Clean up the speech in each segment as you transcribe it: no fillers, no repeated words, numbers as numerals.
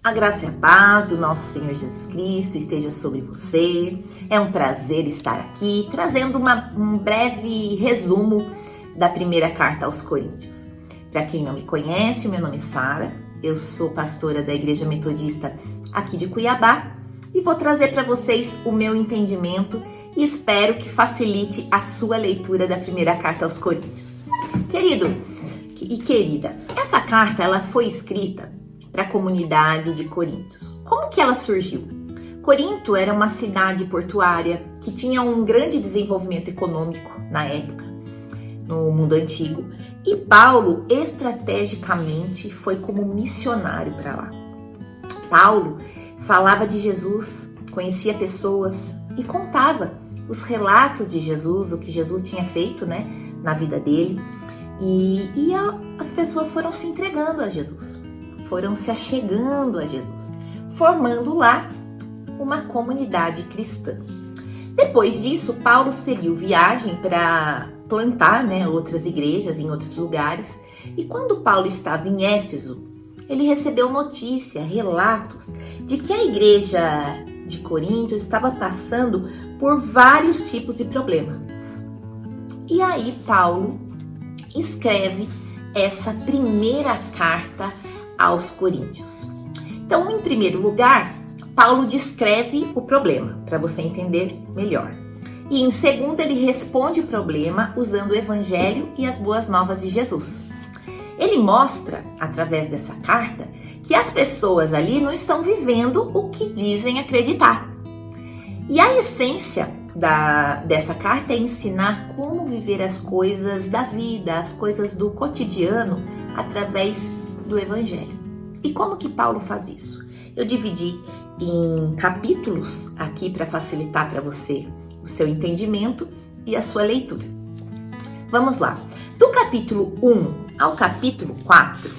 A graça e a paz do nosso Senhor Jesus Cristo esteja sobre você. É um prazer estar aqui, trazendo um breve resumo da primeira carta aos Coríntios. Para quem não me conhece, o meu nome é Sara, eu sou pastora da Igreja Metodista aqui de Cuiabá e vou trazer para vocês o meu entendimento e espero que facilite a sua leitura da primeira carta aos Coríntios. Querido e querida, essa carta ela foi escrita para a comunidade de Coríntios. Como que ela surgiu? Corinto era uma cidade portuária que tinha um grande desenvolvimento econômico na época, no mundo antigo, e Paulo estrategicamente foi como missionário para lá. Paulo falava de Jesus, conhecia pessoas e contava os relatos de Jesus, o que Jesus tinha feito, na vida dele, e as pessoas foram se entregando a Jesus. Foram se achegando a Jesus, formando lá uma comunidade cristã. Depois disso, Paulo seguiu viagem para plantar outras igrejas em outros lugares. E quando Paulo estava em Éfeso, ele recebeu notícia, relatos de que a igreja de Corinto estava passando por vários tipos de problemas. E aí Paulo escreve essa primeira carta aos Coríntios. Então, em primeiro lugar, Paulo descreve o problema, para você entender melhor. E em segundo, ele responde o problema usando o Evangelho e as boas novas de Jesus. Ele mostra, através dessa carta, que as pessoas ali não estão vivendo o que dizem acreditar. E a essência dessa carta é ensinar como viver as coisas da vida, as coisas do cotidiano, através do Evangelho. E como que Paulo faz isso? Eu dividi em capítulos aqui para facilitar para você o seu entendimento e a sua leitura. Vamos lá. Do capítulo 1 ao capítulo 4,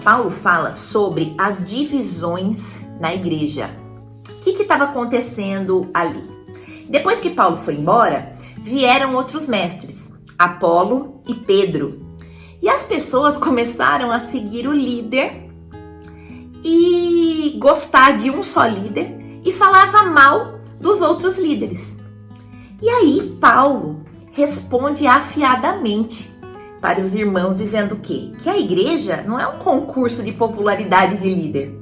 Paulo fala sobre as divisões na igreja. O que estava acontecendo ali? Depois que Paulo foi embora, vieram outros mestres, Apolo e Pedro. E as pessoas começaram a seguir o líder e gostar de um só líder e falava mal dos outros líderes. E aí Paulo responde afiadamente para os irmãos dizendo o quê? Que a igreja não é um concurso de popularidade de líder,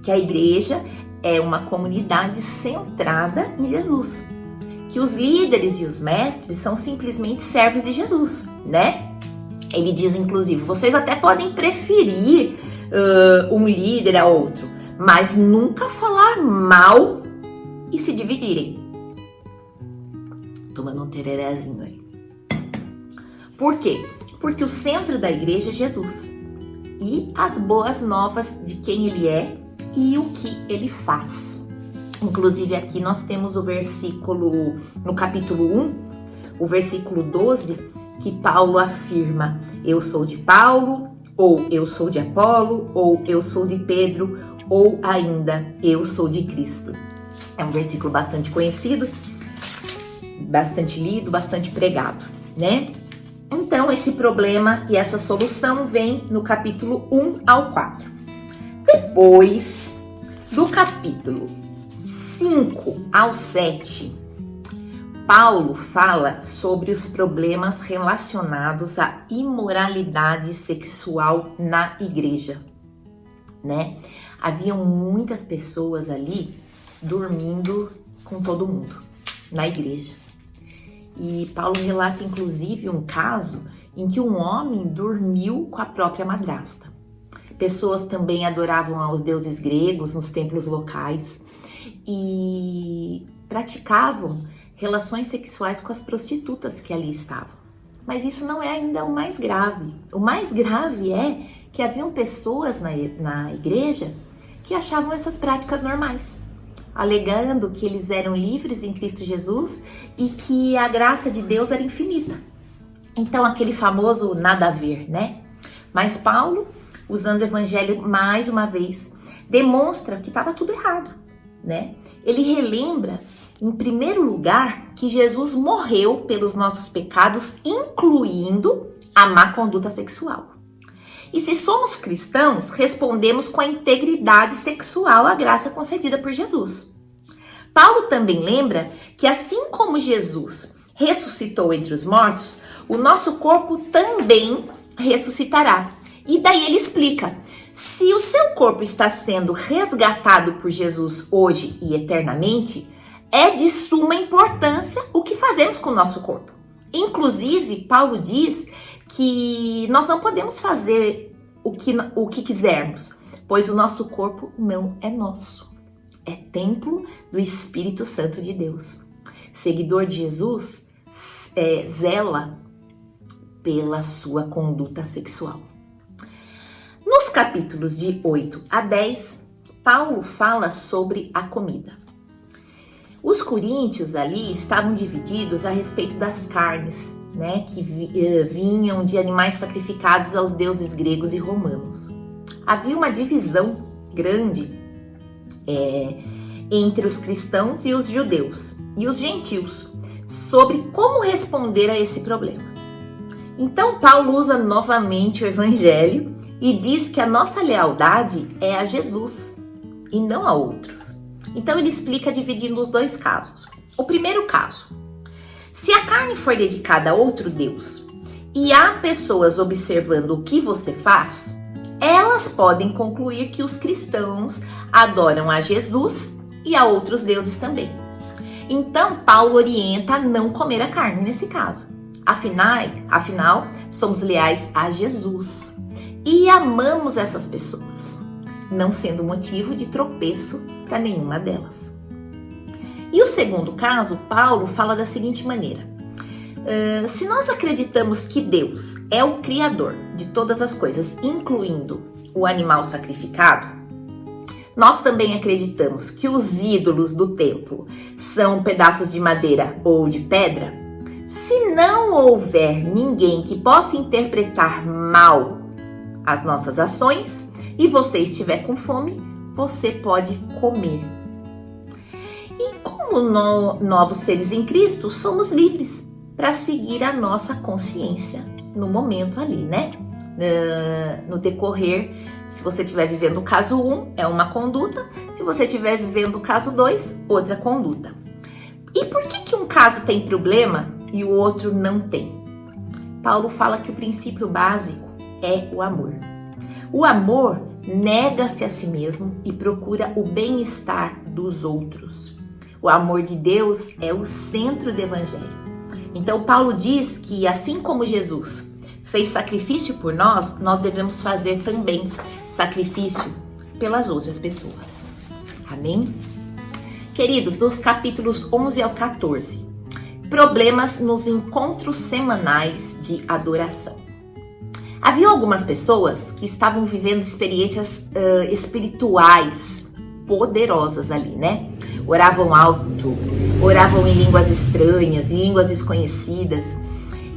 que a igreja é uma comunidade centrada em Jesus, que os líderes e os mestres são simplesmente servos de Jesus, Ele diz, inclusive, vocês até podem preferir um líder a outro, mas nunca falar mal e se dividirem. Tomando um tererezinho aí. Por quê? Porque o centro da igreja é Jesus e as boas novas de quem ele é e o que ele faz. Inclusive aqui nós temos o versículo, no capítulo 1, o versículo 12, que Paulo afirma, eu sou de Paulo, ou eu sou de Apolo, ou eu sou de Pedro, ou ainda eu sou de Cristo. É um versículo bastante conhecido, bastante lido, bastante pregado, Então esse problema e essa solução vem no capítulo 1 ao 4. Depois do capítulo 5 ao 7, Paulo fala sobre os problemas relacionados à imoralidade sexual na igreja, Haviam muitas pessoas ali dormindo com todo mundo na igreja. E Paulo relata inclusive um caso em que um homem dormiu com a própria madrasta. Pessoas também adoravam aos deuses gregos nos templos locais e praticavam relações sexuais com as prostitutas que ali estavam. Mas isso não é ainda o mais grave. O mais grave é que haviam pessoas na igreja que achavam essas práticas normais, alegando que eles eram livres em Cristo Jesus e que a graça de Deus era infinita. Então, aquele famoso nada a ver, Mas Paulo, usando o evangelho mais uma vez, demonstra que estava tudo errado, Ele relembra, em primeiro lugar, que Jesus morreu pelos nossos pecados, incluindo a má conduta sexual. E se somos cristãos, respondemos com a integridade sexual à graça concedida por Jesus. Paulo também lembra que assim como Jesus ressuscitou entre os mortos, o nosso corpo também ressuscitará. E daí ele explica: se o seu corpo está sendo resgatado por Jesus hoje e eternamente, é de suma importância o que fazemos com o nosso corpo. Inclusive, Paulo diz que nós não podemos fazer o que quisermos, pois o nosso corpo não é nosso. É templo do Espírito Santo de Deus. Seguidor de Jesus zela pela sua conduta sexual. Nos capítulos de 8 a 10, Paulo fala sobre a comida. Os coríntios ali estavam divididos a respeito das carnes, né, que vinham de animais sacrificados aos deuses gregos e romanos. Havia uma divisão grande entre os cristãos e os judeus e os gentios sobre como responder a esse problema. Então Paulo usa novamente o evangelho e diz que a nossa lealdade é a Jesus e não a outros. Então ele explica dividindo os dois casos. O primeiro caso: se a carne for dedicada a outro Deus e há pessoas observando o que você faz, elas podem concluir que os cristãos adoram a Jesus e a outros deuses também. Então, Paulo orienta a não comer a carne nesse caso. Afinal, somos leais a Jesus e amamos essas pessoas, não sendo motivo de tropeço para nenhuma delas. E o segundo caso, Paulo fala da seguinte maneira: se nós acreditamos que Deus é o Criador de todas as coisas, incluindo o animal sacrificado, nós também acreditamos que os ídolos do templo são pedaços de madeira ou de pedra. Se não houver ninguém que possa interpretar mal as nossas ações e você estiver com fome, você pode comer. E como novos seres em Cristo, somos livres para seguir a nossa consciência no momento ali, né? No decorrer, se você estiver vivendo o caso 1, é uma conduta. Se você estiver vivendo o caso 2, outra conduta. E por que um caso tem problema e o outro não tem? Paulo fala que o princípio básico é o amor. O amor nega-se a si mesmo e procura o bem-estar dos outros. O amor de Deus é o centro do evangelho. Então Paulo diz que assim como Jesus fez sacrifício por nós, nós devemos fazer também sacrifício pelas outras pessoas. Amém? Queridos, dos capítulos 11 ao 14, problemas nos encontros semanais de adoração. Havia algumas pessoas que estavam vivendo experiências espirituais poderosas ali, né? Oravam alto, oravam em línguas estranhas, em línguas desconhecidas.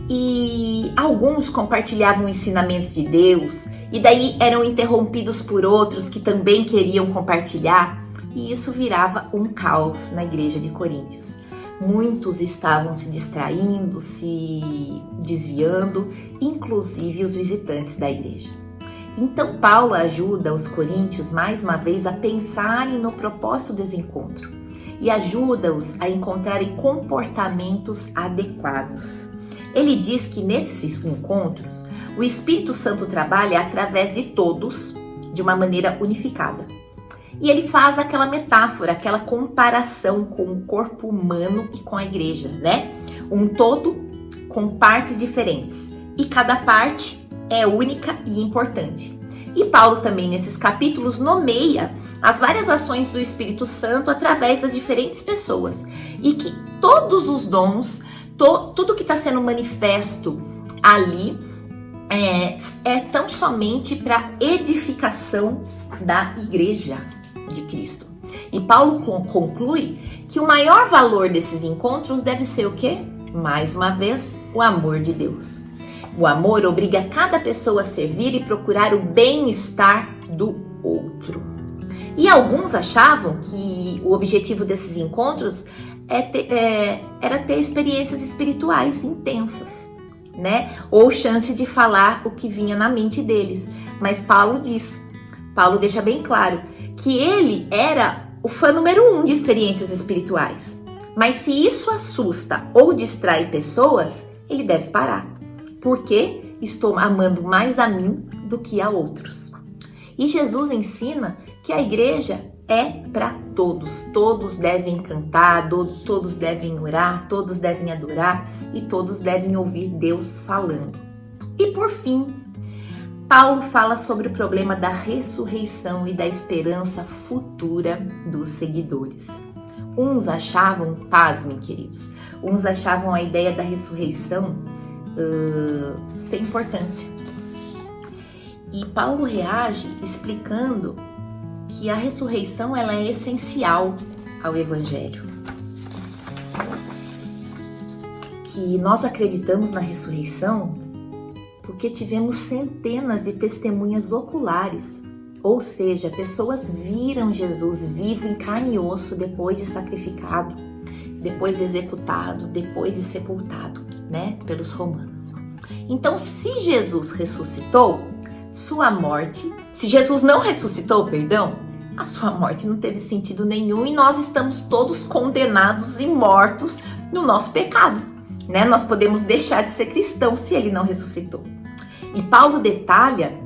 E alguns compartilhavam ensinamentos de Deus e daí eram interrompidos por outros que também queriam compartilhar, e isso virava um caos na igreja de Coríntios. Muitos estavam se distraindo, se desviando, inclusive os visitantes da igreja. Então Paulo ajuda os coríntios mais uma vez a pensarem no propósito desse encontro e ajuda-os a encontrarem comportamentos adequados. Ele diz que nesses encontros, o Espírito Santo trabalha através de todos de uma maneira unificada. E ele faz aquela metáfora, aquela comparação com o corpo humano e com a igreja, né? Um todo com partes diferentes. E cada parte é única e importante. E Paulo também, nesses capítulos, nomeia as várias ações do Espírito Santo através das diferentes pessoas. E que todos os dons, tudo que está sendo manifesto ali é tão somente para edificação da igreja de Cristo. E Paulo conclui que o maior valor desses encontros deve ser o quê? Mais uma vez, o amor de Deus. O amor obriga cada pessoa a servir e procurar o bem-estar do outro. E alguns achavam que o objetivo desses encontros era ter experiências espirituais intensas. né? Ou chance de falar o que vinha na mente deles. Mas Paulo deixa bem claro que ele era o fã número 1 de experiências espirituais. Mas se isso assusta ou distrai pessoas, ele deve parar. Porque estou amando mais a mim do que a outros. E Jesus ensina que a igreja é para todos. Todos devem cantar, todos devem orar, todos devem adorar e todos devem ouvir Deus falando. E por fim, Paulo fala sobre o problema da ressurreição e da esperança futura dos seguidores. Uns achavam, pasmem queridos, uns achavam a ideia da ressurreição sem importância. E Paulo reage explicando que a ressurreição ela é essencial ao Evangelho. Que nós acreditamos na ressurreição porque tivemos centenas de testemunhas oculares, ou seja, pessoas viram Jesus vivo em carne e osso depois de sacrificado, depois de executado, depois de sepultado, né, pelos romanos. Então, se Jesus ressuscitou, se Jesus não ressuscitou, a sua morte não teve sentido nenhum e nós estamos todos condenados e mortos no nosso pecado, né? Nós podemos deixar de ser cristãos se ele não ressuscitou. E Paulo detalha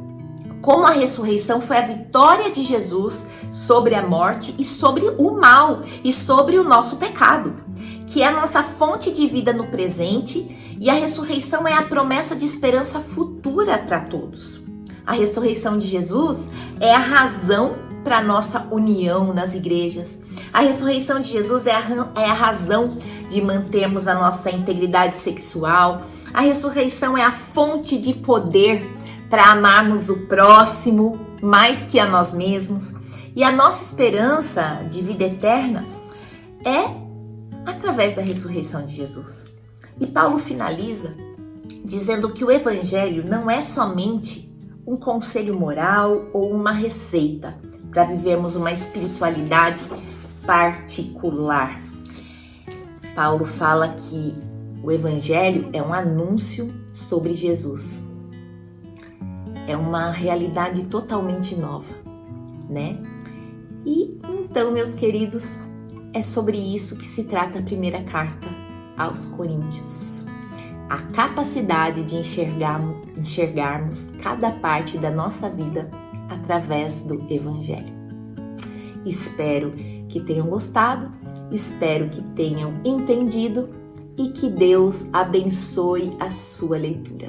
como a ressurreição foi a vitória de Jesus sobre a morte e sobre o mal e sobre o nosso pecado, que é a nossa fonte de vida no presente, e a ressurreição é a promessa de esperança futura para todos. A ressurreição de Jesus é a razão para a nossa união nas igrejas. A ressurreição de Jesus é a razão de mantermos a nossa integridade sexual. A ressurreição é a fonte de poder para amarmos o próximo mais que a nós mesmos. E a nossa esperança de vida eterna é através da ressurreição de Jesus. E Paulo finaliza dizendo que o Evangelho não é somente um conselho moral ou uma receita para vivermos uma espiritualidade particular. Paulo fala que o Evangelho é um anúncio sobre Jesus. É uma realidade totalmente nova, né? E então, meus queridos, é sobre isso que se trata a primeira carta aos Coríntios. A capacidade de enxergarmos cada parte da nossa vida através do Evangelho. Espero que tenham gostado, espero que tenham entendido e que Deus abençoe a sua leitura.